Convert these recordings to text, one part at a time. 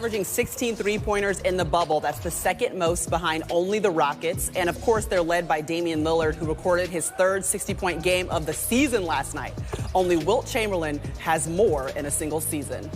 Averaging 16 three-pointers in the bubble. That's the second most behind only the Rockets. And, of course, they're led by Damian Lillard, who recorded his third 60-point game of the season last night. Only Wilt Chamberlain has more in a single season.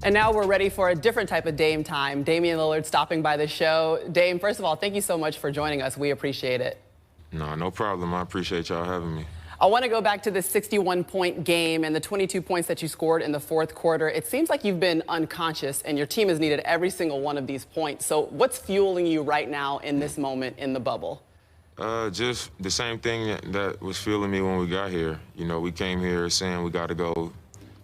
And now we're ready for a different type of Dame time. Damian Lillard stopping by the show. Dame, first of all, thank you so much for joining us. We appreciate it. No problem. I appreciate y'all having me. I want to go back to the 61-point game and the 22 points that you scored in the fourth quarter. It seems like you've been unconscious, and your team has needed every single one of these points. So what's fueling you right now in this moment in the bubble? Just the same thing that was fueling me when we got here. You know, we came here saying we got to go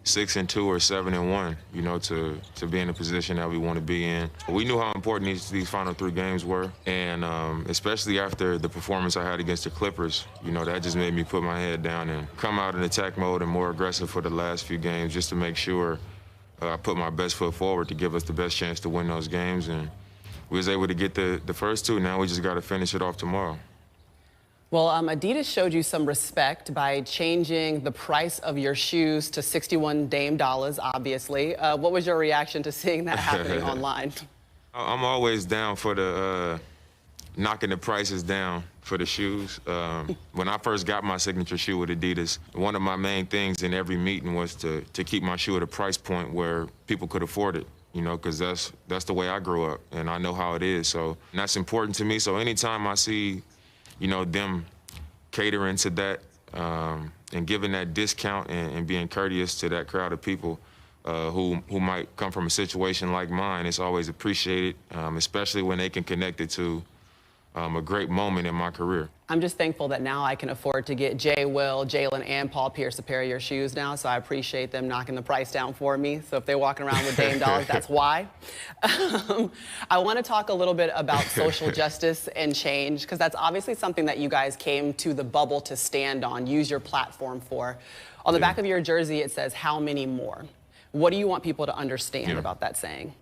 6-2 or 7-1, you know, to be in the position that we want to be in. We knew how important these final 3 games were, and especially after the performance I had against the Clippers, you know, that just made me put my head down and come out in attack mode and more aggressive for the last few games just to make sure I put my best foot forward to give us the best chance to win those games. And we was able to get the first 2. Now we just got to finish it off tomorrow. Well, Adidas showed you some respect by changing the price of your shoes to $61 Dame dollars, obviously. What was your reaction to seeing that happening online? I'm always down for the knocking the prices down for the shoes. When I first got my signature shoe with Adidas, one of my main things in every meeting was to keep my shoe at a price point where people could afford it. You know, because that's the way I grew up, and I know how it is. So that's important to me. So anytime I see, you know, them catering to that and giving that discount and being courteous to that crowd of people who might come from a situation like mine, it's always appreciated, especially when they can connect it to a great moment in my career. I'm just thankful that now I can afford to get Jay, Will, Jalen, and Paul Pierce a pair of your shoes now, so I appreciate them knocking the price down for me. So if they're walking around with Dame dollars, that's why. I want to talk a little bit about social justice and change, because that's obviously something that you guys came to the bubble to stand on, use your platform for. On the back of your jersey, it says, "How many more?" What do you want people to understand about that saying?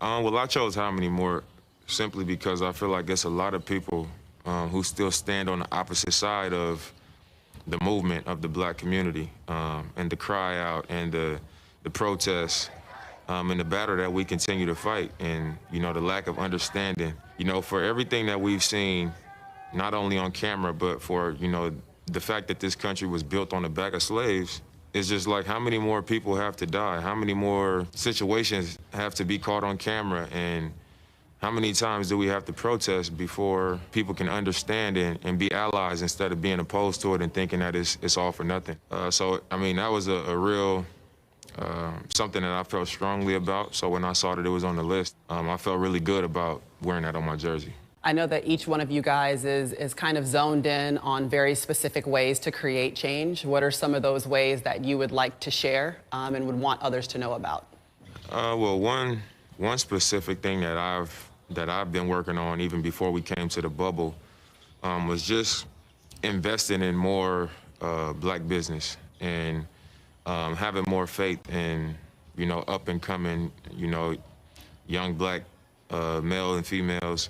Well, I chose "How many more" simply because I feel like it's a lot of people who still stand on the opposite side of the movement of the black community and the cry out and the protests and the battle that we continue to fight, and, you know, the lack of understanding, you know, for everything that we've seen, not only on camera, but for, you know, the fact that this country was built on the back of slaves. It's just like, how many more people have to die? How many more situations have to be caught on camera? And how many times do we have to protest before people can understand and be allies instead of being opposed to it and thinking that it's all for nothing? So, I mean, that was a real something that I felt strongly about. So when I saw that it was on the list, I felt really good about wearing that on my jersey. I know that each one of you guys is kind of zoned in on very specific ways to create change. What are some of those ways that you would like to share and would want others to know about? Well, one specific thing that I've been working on even before we came to the bubble was just investing in more black business and having more faith in, you know, up and coming, you know, young black male and females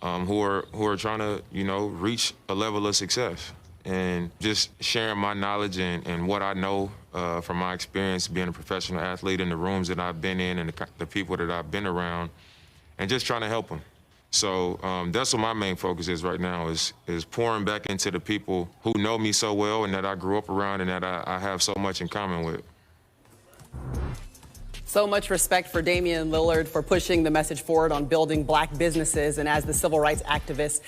who are trying to, you know, reach a level of success. And just sharing my knowledge and what I know from my experience being a professional athlete in the rooms that I've been in and the people that I've been around, and just trying to help them. So that's what my main focus is right now, is pouring back into the people who know me so well and that I grew up around and that I have so much in common with. So much respect for Damian Lillard for pushing the message forward on building black businesses. And as the civil rights activist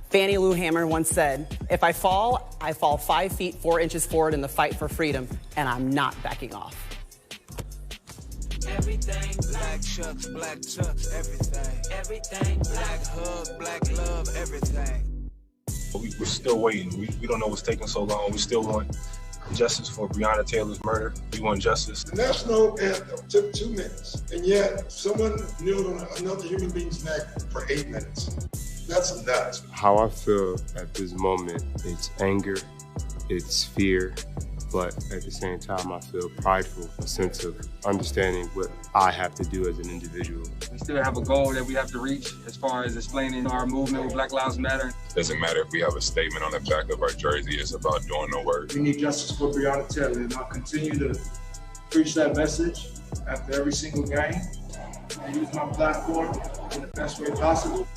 Fannie Lou Hamer once said, "If I fall 5 feet 4 inches forward in the fight for freedom, and I'm not backing off." Everything black chucks, everything black hug, black love, everything. We're still waiting. We don't know what's taking so long. We still want justice for Breonna Taylor's murder. We want justice. The national anthem took 2 minutes, and yet someone kneeled on another human being's neck for 8 minutes. That's nuts. How I feel at this moment, it's anger, it's fear, but at the same time, I feel prideful, a sense of understanding what I have to do as an individual. We still have a goal that we have to reach as far as explaining our movement with Black Lives Matter. Doesn't matter if we have a statement on the back of our jersey, it's about doing the work. We need justice for Breonna Taylor, and I'll continue to preach that message after every single game and use my platform in the best way possible.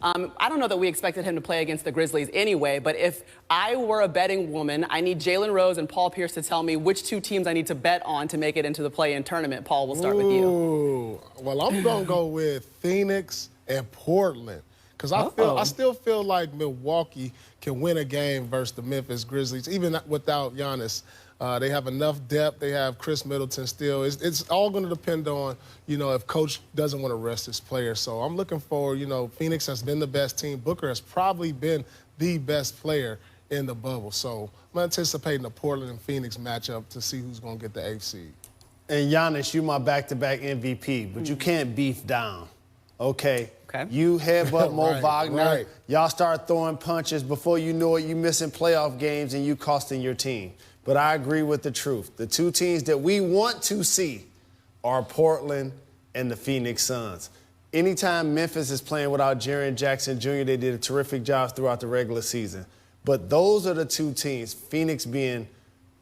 I don't know that we expected him to play against the Grizzlies anyway, but if I were a betting woman, I need Jalen Rose and Paul Pierce to tell me which two teams I need to bet on to make it into the play-in tournament. Paul, we'll start with you. Well, I'm going to go with Phoenix and Portland because I still feel like Milwaukee can win a game versus the Memphis Grizzlies, even without Giannis. They have enough depth. They have Chris Middleton still. It's all going to depend on, if Coach doesn't want to rest his players. So I'm looking forward. Phoenix has been the best team. Booker has probably been the best player in the bubble. So I'm anticipating a Portland and Phoenix matchup to see who's going to get the 8th seed. And Giannis, you my back-to-back MVP, but you can't beef down. Okay. You headbutt Mo Wagner. Right. Y'all start throwing punches. Before you know it, you missing playoff games and you costing your team. But I agree with the truth. The two teams that we want to see are Portland and the Phoenix Suns. Anytime Memphis is playing without Jaren Jackson Jr., they did a terrific job throughout the regular season. But those are the two teams, Phoenix being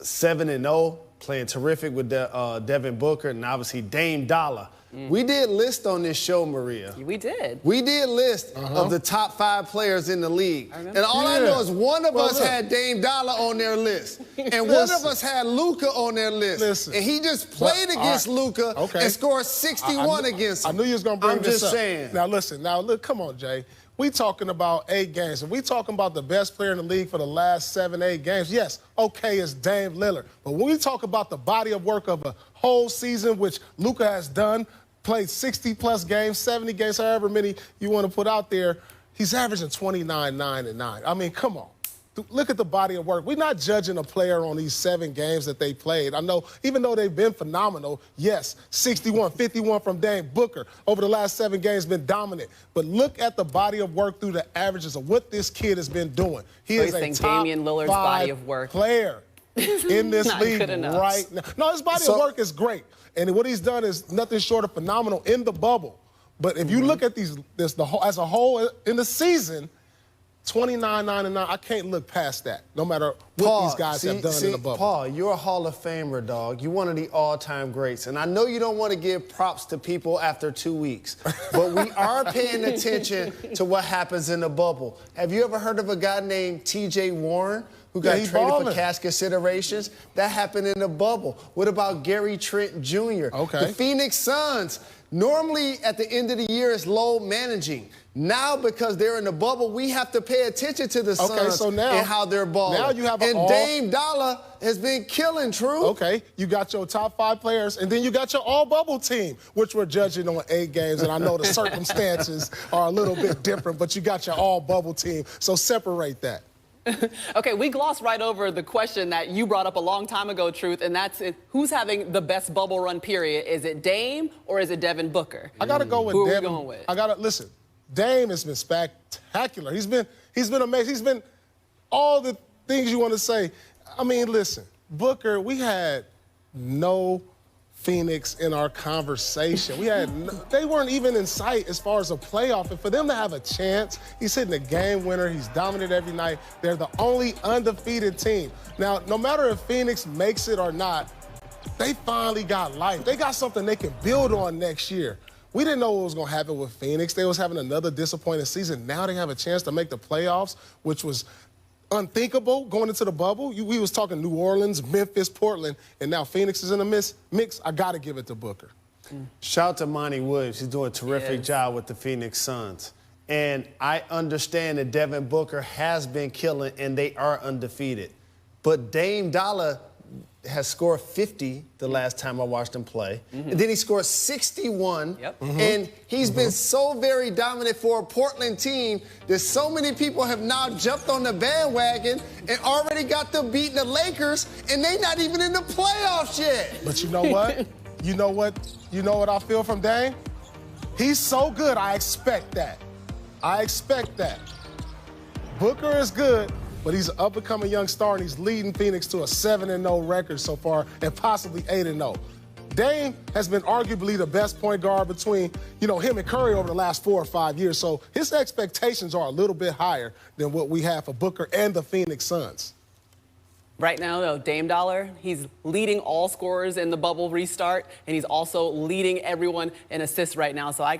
7-0, playing terrific with Devin Booker, and obviously Dame Dollar. We did list on this show, Maria. We did. We did list of the top 5 players in the league. And all I know is one of us had Dame Dollar on their list. And one of us had Luka on their list. And he just played against Luka and scored 61 against him. I knew you was going to bring this up. I'm just saying. Now, listen. Now, look, come on, Jay. We talking about 8 games. If we talking about the best player in the league for the last 7, 8 games, yes, okay, it's Dame Lillard. But when we talk about the body of work of a whole season, which Luka has done, played 60-plus games, 70 games, however many you want to put out there, he's averaging 29, 9, and 9. I mean, come on. Look at the body of work. We're not judging a player on these 7 games that they played. I know, even though they've been phenomenal, yes, 61, 51 from Dame Booker over the last 7 games been dominant. But look at the body of work through the averages of what this kid has been doing. He is a top Damian Lillard's 5 body of work player in this league right now. No, his body of work is great. And what he's done is nothing short of phenomenal in the bubble. But if you look at as a whole in the season, 29, 9, and 9, I can't look past that, no matter what these guys have done in the bubble. Paul, you're a Hall of Famer, dog. You're one of the all-time greats. And I know you don't want to give props to people after 2 weeks, but we are paying attention to what happens in the bubble. Have you ever heard of a guy named T.J. Warren, who got traded for cash considerations? That happened in the bubble. What about Gary Trent Jr.? The Phoenix Suns, normally at the end of the year, is low managing. Now, because they're in the bubble, we have to pay attention to the Suns and how they're balling. Now you have Dame Dollar has been killing, True. Okay, you got your top 5 players, and then you got your all-bubble team, which we're judging on 8 games, and I know the circumstances are a little bit different, but you got your all-bubble team, so separate that. Okay, we glossed right over the question that you brought up a long time ago, Truth, and that's who's having the best bubble run period? Is it Dame or is it Devin Booker? I got to go with Devin. Who are we going with? Listen, Dame has been spectacular. He's been amazing. He's been all the things you want to say. I mean, listen, Booker, we had no Phoenix in our conversation. They weren't even in sight as far as a playoff. And for them to have a chance, he's hitting a game winner. He's dominant every night. They're the only undefeated team. Now, no matter if Phoenix makes it or not, they finally got life. They got something they can build on next year. We didn't know what was going to happen with Phoenix. They was having another disappointing season. Now they have a chance to make the playoffs, which was unthinkable going into the bubble. We was talking New Orleans, Memphis, Portland, and now Phoenix is in the mix. I got to give it to Booker. Shout out to Monty Williams. He's doing a terrific job with the Phoenix Suns. And I understand that Devin Booker has been killing, and they are undefeated. But Dame Dollar has scored 50 the last time I watched him play. And then he scored 61. And he's been so very dominant for a Portland team that so many people have now jumped on the bandwagon and already got them beating the Lakers, and they not even in the playoffs yet. But you know what? You know what I feel from Dame? He's so good, I expect that. Booker is good, but he's an up-and-coming young star, and he's leading Phoenix to a 7-0 record so far and possibly 8-0. Dame has been arguably the best point guard between, him and Curry over the last 4 or 5 years, so his expectations are a little bit higher than what we have for Booker and the Phoenix Suns. Right now, though, Dame Dollar, he's leading all scorers in the bubble restart, and he's also leading everyone in assists right now. So I